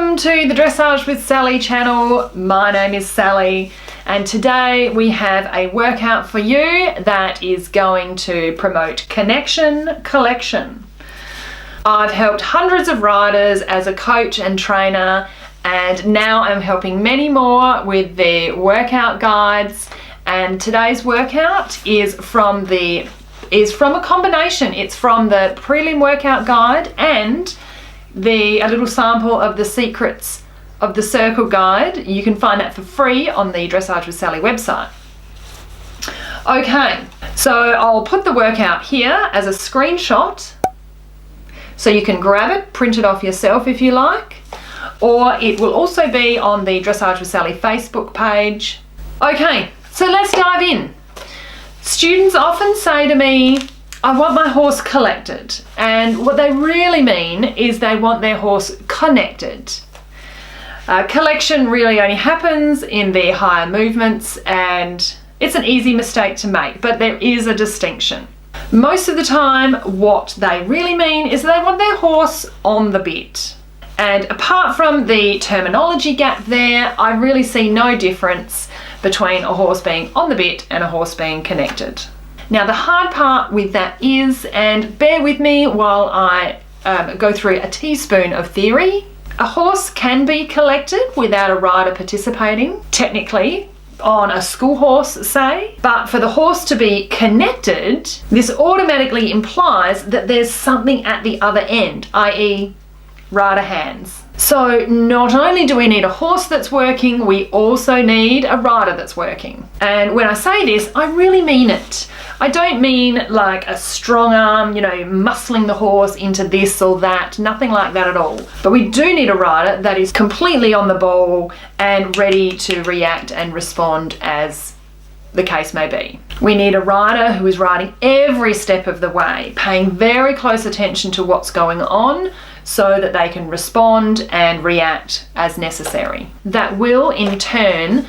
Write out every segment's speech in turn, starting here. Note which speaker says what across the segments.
Speaker 1: Welcome to the Dressage with Sally channel. My name is Sally and today we have a workout for you that is going to promote connection collection. I've helped hundreds of riders as a coach and trainer, and now I'm helping many more with their workout guides. And today's workout is from a combination. It's from the prelim workout guide and a little sample of the Secrets of the Circle guide. You can find that for free on the Dressage with Sally website. Okay, so I'll put the workout here as a screenshot so you can grab it, print it off yourself if you like, or it will also be on the Dressage with Sally Facebook page. Okay, so let's dive in. Students often say to me, I want my horse collected, and what they really mean is they want their horse connected. Collection really only happens in their higher movements, and it's an easy mistake to make, but there is a distinction. Most of the time what they really mean is they want their horse on the bit. And apart from the terminology gap there, I really see no difference between a horse being on the bit and a horse being connected. Now the hard part with that is, and bear with me while I go through a teaspoon of theory, a horse can be collected without a rider participating, technically, on a school horse say, but for the horse to be connected, this automatically implies that there's something at the other end, i.e. rider hands. So not only do we need a horse that's working, we also need a rider that's working. And when I say this, I really mean it. I don't mean like a strong arm, muscling the horse into this or that, nothing like that at all. But we do need a rider that is completely on the ball and ready to react and respond as the case may be. We need a rider who is riding every step of the way, paying very close attention to what's going on so that they can respond and react as necessary. That will in turn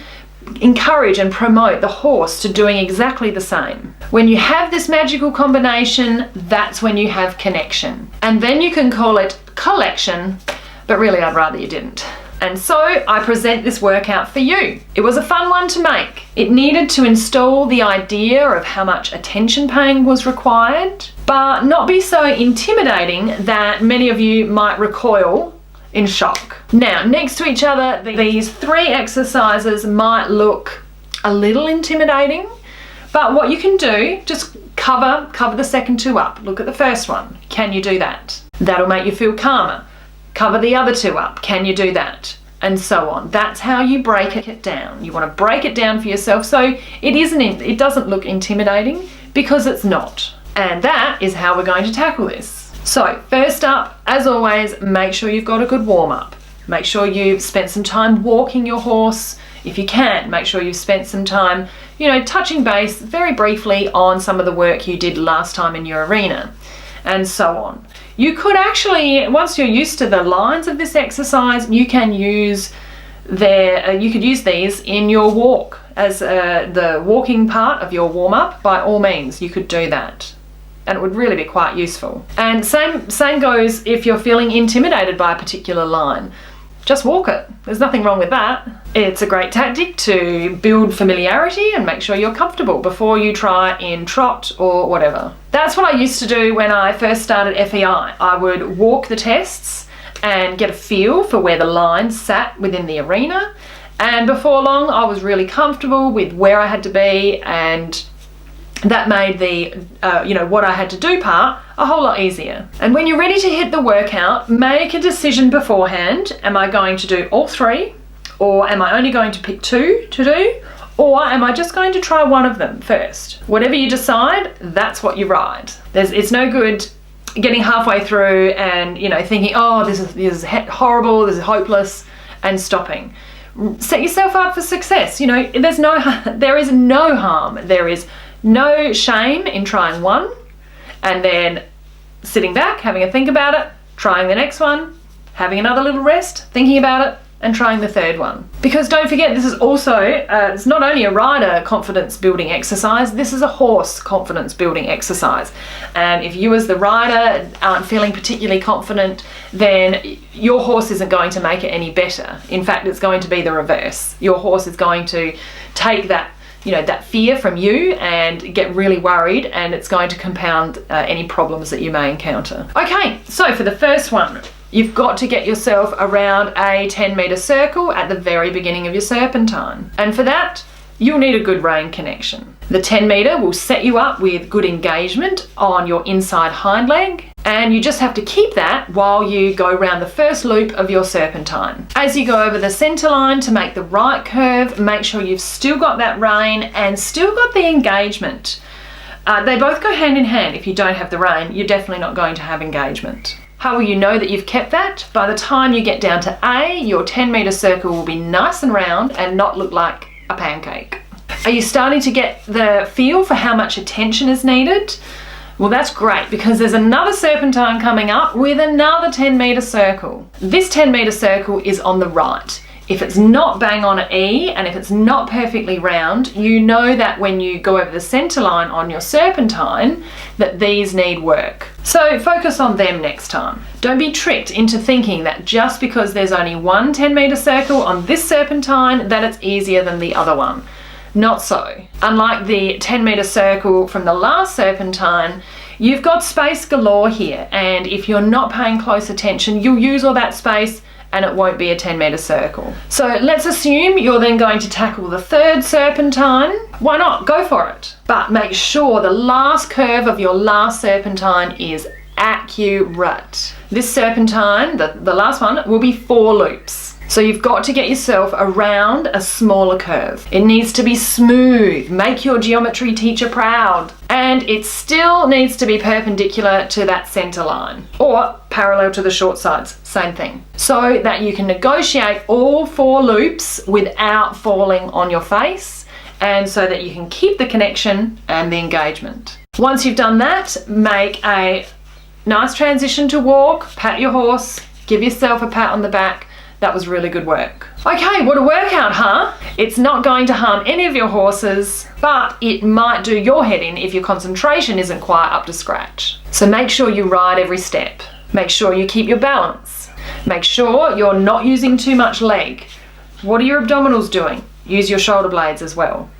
Speaker 1: encourage and promote the horse to doing exactly the same. When you have this magical combination, that's when you have connection. And then you can call it collection, but really I'd rather you didn't. And so I present this workout for you. It was a fun one to make. It needed to install the idea of how much attention paying was required, but not be so intimidating that many of you might recoil in shock. Now, next to each other, these three exercises might look a little intimidating, but what you can do, just cover the second two up. Look at the first one. Can you do that? That'll make you feel calmer. Cover the other two up. Can you do that? And so on. That's how you break it down. You want to break it down for yourself so it doesn't look intimidating, because it's not. And that is how we're going to tackle this. So first up, as always, make sure you've got a good warm-up. Make sure you've spent some time walking your horse. If you can, make sure you've spent some time, touching base very briefly on some of the work you did last time in your arena, and so on. You could actually, once you're used to the lines of this exercise, you can use you could use these in your walk as the walking part of your warm-up. By all means, you could do that, and it would really be quite useful. And same goes if you're feeling intimidated by a particular line. Just walk it. There's nothing wrong with that. It's a great tactic to build familiarity and make sure you're comfortable before you try in trot or whatever. That's what I used to do when I first started FEI. I would walk the tests and get a feel for where the lines sat within the arena, and before long I was really comfortable with where I had to be, and that made the what I had to do part a whole lot easier. And when you're ready to hit the workout, make a decision beforehand. Am I going to do all three, or am I only going to pick two to do, or am I just going to try one of them first? Whatever you decide, that's what you ride. It's no good getting halfway through and thinking, oh, this is horrible, this is hopeless, and stopping. Set yourself up for success. There is no harm. There is no shame in trying one and then sitting back, having a think about it, trying the next one, having another little rest, thinking about it, and trying the third one. Because don't forget, this is also, it's not only a rider confidence building exercise, this is a horse confidence building exercise. And if you as the rider aren't feeling particularly confident, then your horse isn't going to make it any better. In fact, it's going to be the reverse. Your horse is going to take that, you know, that fear from you and get really worried, and it's going to compound any problems that you may encounter. Okay, so for the first one, you've got to get yourself around a 10-meter circle at the very beginning of your serpentine. And for that, you'll need a good rein connection. The 10-meter will set you up with good engagement on your inside hind leg, and you just have to keep that while you go around the first loop of your serpentine. As you go over the center line to make the right curve, make sure you've still got that rein and still got the engagement. They both go hand in hand. If you don't have the rein, you're definitely not going to have engagement. How will you know that you've kept that? By the time you get down to A, your 10-meter circle will be nice and round and not look like a pancake. Are you starting to get the feel for how much attention is needed? Well, that's great, because there's another serpentine coming up with another 10-meter circle. This 10-meter circle is on the right. If it's not bang on at E and if it's not perfectly round, you know that when you go over the center line on your serpentine, that these need work. So focus on them next time. Don't be tricked into thinking that just because there's only one 10-meter circle on this serpentine, that it's easier than the other one. Not so. Unlike the 10-meter circle from the last serpentine, you've got space galore here, and if you're not paying close attention, you'll use all that space and it won't be a 10-meter circle. So let's assume you're then going to tackle the third serpentine. Why not? Go for it. But make sure the last curve of your last serpentine is accurate. This serpentine, the last one, will be 4 loops. So you've got to get yourself around a smaller curve. It needs to be smooth. Make your geometry teacher proud. And it still needs to be perpendicular to that center line, or parallel to the short sides, same thing. So that you can negotiate all 4 loops without falling on your face, and so that you can keep the connection and the engagement. Once you've done that, make a nice transition to walk, pat your horse, give yourself a pat on the back. That was really good work. Okay, what a workout, huh? It's not going to harm any of your horses, but it might do your head in if your concentration isn't quite up to scratch. So make sure you ride every step. Make sure you keep your balance. Make sure you're not using too much leg. What are your abdominals doing? Use your shoulder blades as well.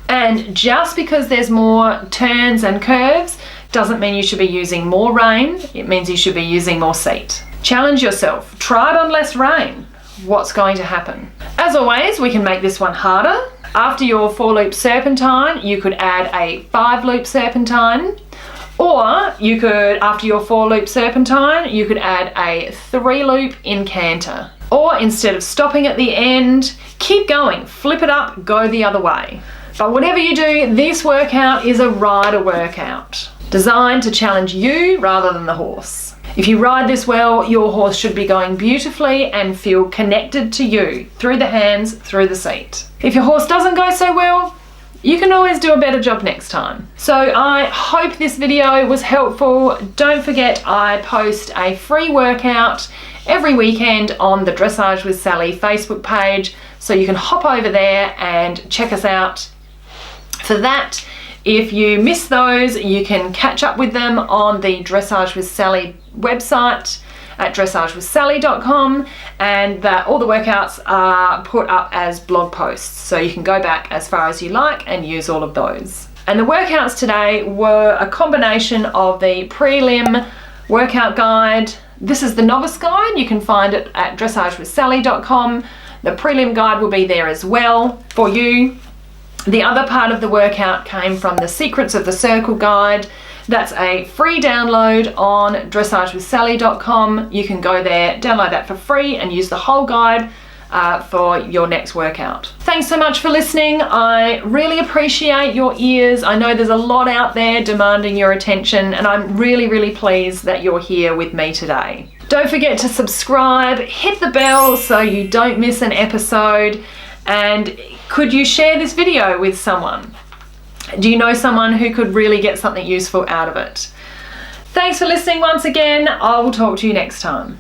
Speaker 1: And just because there's more turns and curves doesn't mean you should be using more rein. It means you should be using more seat. Challenge yourself. Try it on less rein. What's going to happen? As always, we can make this one harder. After your 4-loop serpentine, you could add a 5-loop serpentine, or you could, after your 4-loop serpentine, you could add a 3-loop incanter. Or instead of stopping at the end, keep going, flip it up, go the other way. But whatever you do, this workout is a rider workout, designed to challenge you rather than the horse. If you ride this well, your horse should be going beautifully and feel connected to you through the hands, through the seat. If your horse doesn't go so well, you can always do a better job next time. So I hope this video was helpful. Don't forget, I post a free workout every weekend on the Dressage with Sally Facebook page, so you can hop over there and check us out for that. If you miss those, you can catch up with them on the Dressage with Sally website at dressagewithsally.com, and that all the workouts are put up as blog posts, so you can go back as far as you like and use all of those. And the workouts today were a combination of the prelim workout guide. This is the novice guide. You can find it at dressagewithsally.com. The prelim guide will be there as well for you. The other part of the workout came from the Secrets of the Circle guide. That's a free download on dressagewithsally.com. You can go there, download that for free, and use the whole guide for your next workout. Thanks so much for listening. I really appreciate your ears. I know there's a lot out there demanding your attention, and I'm really, really pleased that you're here with me today. Don't forget to subscribe, hit the bell so you don't miss an episode, and could you share this video with someone? Do you know someone who could really get something useful out of it? Thanks for listening once again. I will talk to you next time.